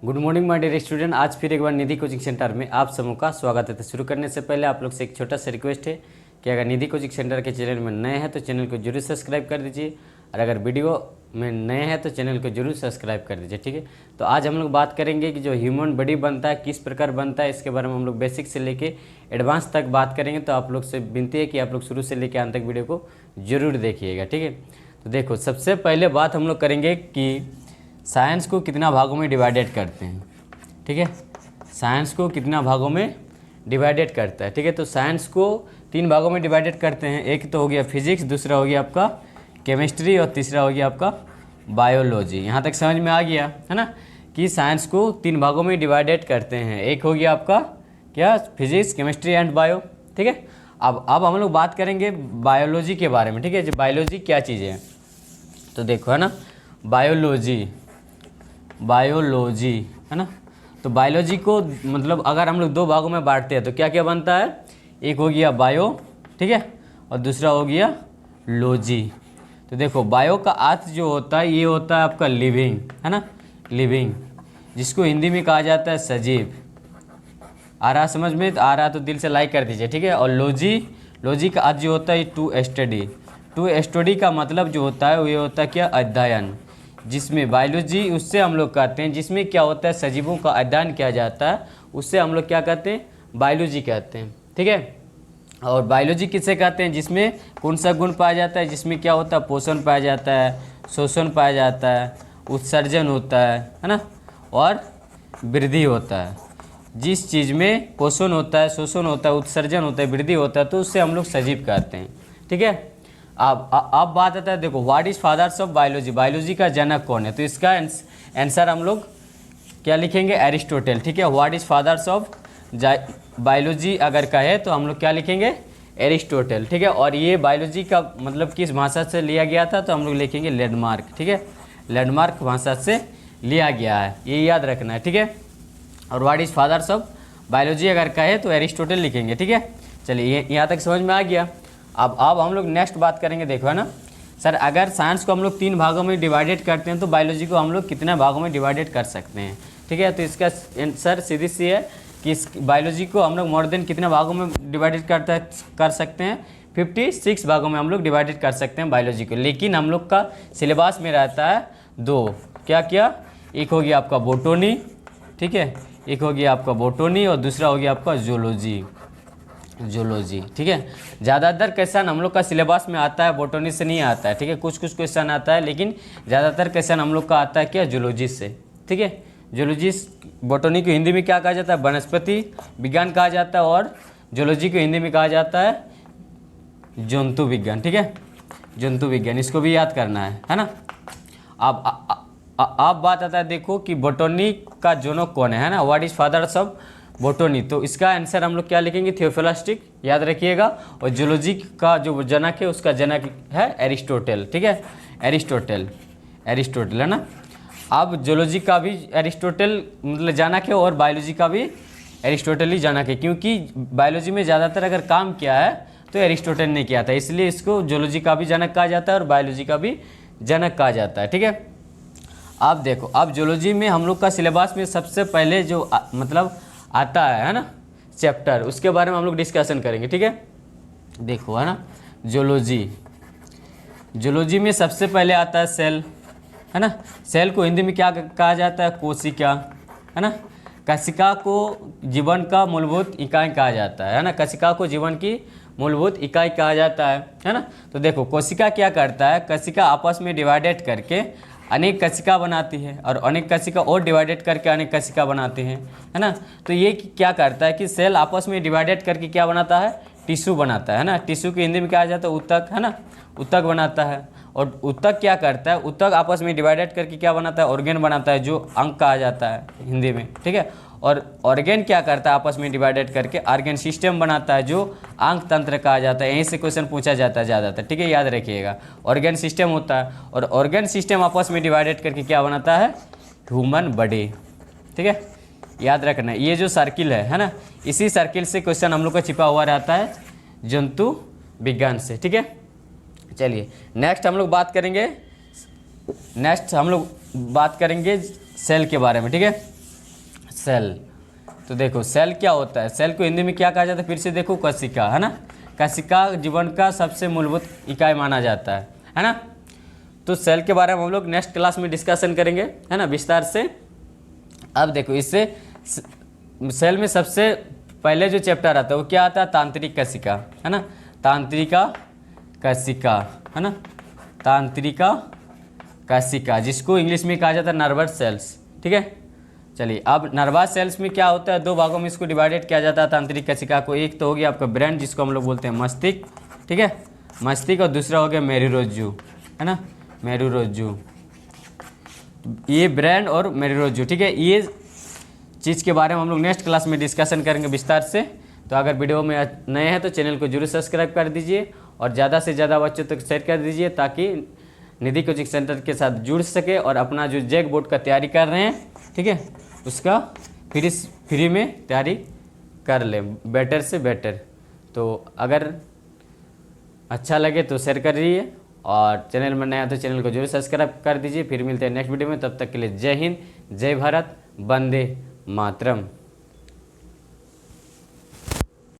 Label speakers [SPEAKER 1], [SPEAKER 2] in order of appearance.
[SPEAKER 1] Good morning my dear student. आज फिर एक बार निधि कोचिंग सेंटर में आप सबों का स्वागत है। तो शुरू करने से पहले आप लोग से एक छोटा सा रिक्वेस्ट है कि अगर निधि कोचिंग सेंटर के चैनल में नए हैं तो चैनल को जरूर सब्सक्राइब कर दीजिए, और अगर वीडियो में नए हैं तो चैनल को जरूर सब्सक्राइब कर दीजिए, ठीक है। तो आज हम लोग बात करेंगे कि जो ह्यूमन बॉडी बनता है किस प्रकार बनता है, इसके बारे में हम लोग बेसिक से लेके एडवांस तक बात करेंगे। तो आप लोग से विनती है कि आप लोग शुरू से लेकर अंत तक वीडियो को जरूर देखिएगा, ठीक है। तो देखो, सबसे पहले बात हम लोग करेंगे कि साइंस को कितना भागों में डिवाइडेड करते हैं, ठीक है। साइंस को कितना भागों में डिवाइडेड करता है, ठीक है। तो साइंस को 3 भागों में डिवाइडेड करते हैं। एक तो हो गया फिजिक्स, दूसरा हो गया आपका केमिस्ट्री, और तीसरा हो गया आपका बायोलॉजी। यहाँ तक समझ में आ गया है ना कि साइंस को 3 भागों में डिवाइडेड करते हैं। एक हो गया आपका क्या, फिजिक्स, केमिस्ट्री एंड बायो, ठीक है। अब हम लोग बात करेंगे बायोलॉजी के बारे में, ठीक है। जो बायोलॉजी क्या चीज़ है, तो देखो है ना, बायोलॉजी है ना। तो बायोलॉजी को मतलब अगर हम लोग 2 भागों में बांटते हैं तो क्या क्या बनता है। एक हो गया बायो, ठीक है, और दूसरा हो गया लॉजी। तो देखो, बायो का अर्थ जो होता है ये होता है आपका लिविंग, है ना, लिविंग, जिसको हिंदी में कहा जाता है सजीव। आ रहा समझ में? आ रहा तो दिल से लाइक कर दीजिए, ठीक है। और लॉजी का अर्थ जो होता है टू स्टडी। टू स्टडी का मतलब जो होता है वो ये होता है क्या, अध्ययन, जिसमें बायोलॉजी उससे हम लोग कहते हैं जिसमें क्या होता है, सजीवों का अध्ययन किया जाता है, उससे हम लोग क्या कहते हैं, बायोलॉजी कहते हैं, ठीक है। और बायोलॉजी किसे कहते हैं, जिसमें कौन सा गुण पाया जाता है, जिसमें क्या होता है, पोषण पाया जाता है, शोषण पाया जाता है, उत्सर्जन होता है ना, और वृद्धि होता है। जिस चीज़ में पोषण होता है, शोषण होता है, उत्सर्जन होता है, वृद्धि होता है, तो उससे हम लोग सजीव कहते हैं, ठीक है। अब बात आता है, देखो, what is fathers of biology, biology का जनक कौन है। तो इसका आंसर हम लोग क्या लिखेंगे, एरिस्टोटल, ठीक है। What is fathers of biology अगर कहे तो हम लोग क्या लिखेंगे, एरिस्टोटल, ठीक है। और ये बायोलॉजी का मतलब किस भाषा से लिया गया था, तो हम लोग लिखेंगे लैंडमार्क, ठीक है। लैंडमार्क भाषा से लिया गया है, ये याद रखना है, ठीक है। और what is fathers of biology अगर कहे तो एरिस्टोटल लिखेंगे, ठीक है। चलिए, यहाँ तक समझ में आ गया। अब हम लोग नेक्स्ट बात करेंगे। देखो है ना सर, अगर साइंस को हम लोग 3 भागों में डिवाइडेड करते हैं तो बायोलॉजी को हम लोग कितने भागों में डिवाइडेड कर सकते हैं, ठीक है। तो इसका आंसर सीधी सी है कि इस बायोलॉजी को हम लोग मोर देन कितने भागों में डिवाइडेड कर सकते हैं, 56 भागों में हम लोग डिवाइडेड कर सकते हैं बायोलॉजी को। लेकिन हम लोग का सिलेबस में रहता है 2, क्या क्या, एक हो गया आपका बोटोनी, ठीक है, एक हो गया आपका बोटोनी, और दूसरा हो गया आपका जूलॉजी, ठीक है। ज़्यादातर क्वेश्चन हम लोग का सिलेबस में आता है, बोटोनी से नहीं आता है, ठीक है। कुछ क्वेश्चन आता है, लेकिन ज़्यादातर क्वेश्चन हम लोग का आता है क्या, जूलॉजी से, ठीक है। जूलॉजी, बोटोनी को हिंदी में क्या कहा जाता है, वनस्पति विज्ञान कहा जाता है, और जूलॉजी को हिंदी में कहा जाता है जंतु विज्ञान, ठीक है, जंतु विज्ञान। इसको भी याद करना है ना। अब बात आता है, देखो कि बोटोनी का जनक कौन है ना, व्हाट इज फादर्स ऑफ बोटोनी। तो इसका आंसर हम लोग क्या लिखेंगे, थियोफिलास्टिक, याद रखिएगा। और जूलॉजी का जो जनक है उसका जनक है एरिस्टोटल, ठीक है, एरिस्टोटल है ना। अब जूलॉजी का भी एरिस्टोटल मतलब जनक है, और बायोलॉजी का भी एरिस्टोटल ही जनक है, क्योंकि बायोलॉजी में ज़्यादातर अगर काम किया है तो एरिस्टोटल ने किया था, इसलिए इसको जूलॉजी का भी जनक कहा जाता है और बायोलॉजी का भी जनक कहा जाता है, ठीक है। अब देखो, अब जूलॉजी में हम लोग का सिलेबस में सबसे पहले जो मतलब आता है ना चैप्टर, उसके बारे में हम लोग डिस्कशन करेंगे, ठीक है। देखो है ना, जूलॉजी में सबसे पहले आता है सेल, है ना। सेल को हिंदी में क्या कहा जाता है, कोशिका, है ना। कोशिका को जीवन का मूलभूत इकाई कहा जाता है ना। कोशिका को जीवन की मूलभूत इकाई कहा जाता है ना। तो देखो, कोशिका क्या करता है, कोशिका आपस में डिवाइडेड करके अनेक कोशिका बनाती है, और अनेक कोशिका और डिवाइडेड करके अनेक कोशिका बनाती हैं, है ना। तो ये क्या करता है कि सेल आपस में डिवाइडेड करके क्या बनाता है, टिश्यू बनाता है ना। टिश्यू की हिंदी में क्या आ जाता है, ऊतक, है ना, ऊतक बनाता है। और ऊतक क्या करता है, ऊतक आपस में डिवाइडेड करके क्या बनाता है, ऑर्गेन बनाता है, जो अंग कहा जाता है हिंदी में, ठीक है। और ऑर्गेन क्या करता है, आपस में डिवाइडेड करके ऑर्गेन सिस्टम बनाता है, जो अंग तंत्र कहा जाता है। यहीं से क्वेश्चन पूछा जाता है ज़्यादातर, ठीक है, याद रखिएगा। ऑर्गेन सिस्टम होता है, और ऑर्गेन सिस्टम आपस में डिवाइडेड करके क्या बनाता है, ह्यूमन बॉडी, ठीक है, याद रखना। ये जो सर्किल है ना, इसी सर्किल से क्वेश्चन हम लोग का छिपा हुआ रहता है जंतु विज्ञान से, ठीक है। चलिए, नेक्स्ट हम लोग बात करेंगे सेल के बारे में, ठीक है। सेल। तो देखो सेल क्या होता है, सेल को हिंदी में क्या कहा जाता है, फिर से देखो कोशिका, है ना। कोशिका जीवन का सबसे मूलभूत इकाई माना जाता है ना। तो सेल के बारे में हम लोग नेक्स्ट क्लास में डिस्कशन करेंगे, है ना, विस्तार से। अब देखो इससे सेल में सबसे पहले जो चैप्टर आता है वो क्या आता है, तांत्रिक कोशिका, है ना, तांत्रिका कोशिका, है ना, तांत्रिका कोशिका, जिसको इंग्लिश में कहा जाता है नर्वस सेल्स, ठीक है। चलिए अब नर्वस सेल्स में क्या होता है, दो भागों में इसको डिवाइडेड किया जाता है तांत्रिक कोशिका को। एक तो हो गया आपका ब्रेन, जिसको हम लोग बोलते हैं मस्तिष्क, ठीक है, मस्तिष्क, और दूसरा हो गया मेरुरज्जु, है ना, मेरुरज्जु। ये ब्रेन और मेरुरज्जु, ठीक है। ये चीज़ के बारे में हम लोग नेक्स्ट क्लास में डिस्कशन करेंगे विस्तार से। तो अगर वीडियो में नए हैं तो चैनल को जरूर सब्सक्राइब कर दीजिए और ज़्यादा से ज़्यादा बच्चों तक शेयर कर दीजिए, ताकि निधि कोचिंग सेंटर के साथ जुड़ सके और अपना जो जैक बोर्ड का तैयारी कर रहे हैं, ठीक है, उसका फ्री में तैयारी कर लें, बेटर से बेटर। तो अगर अच्छा लगे तो शेयर कर दीजिए और चैनल में नया तो चैनल को जरूर सब्सक्राइब कर दीजिए। फिर मिलते हैं नेक्स्ट वीडियो में, तब तक के लिए जय हिंद, जय भारत, वंदे मातरम।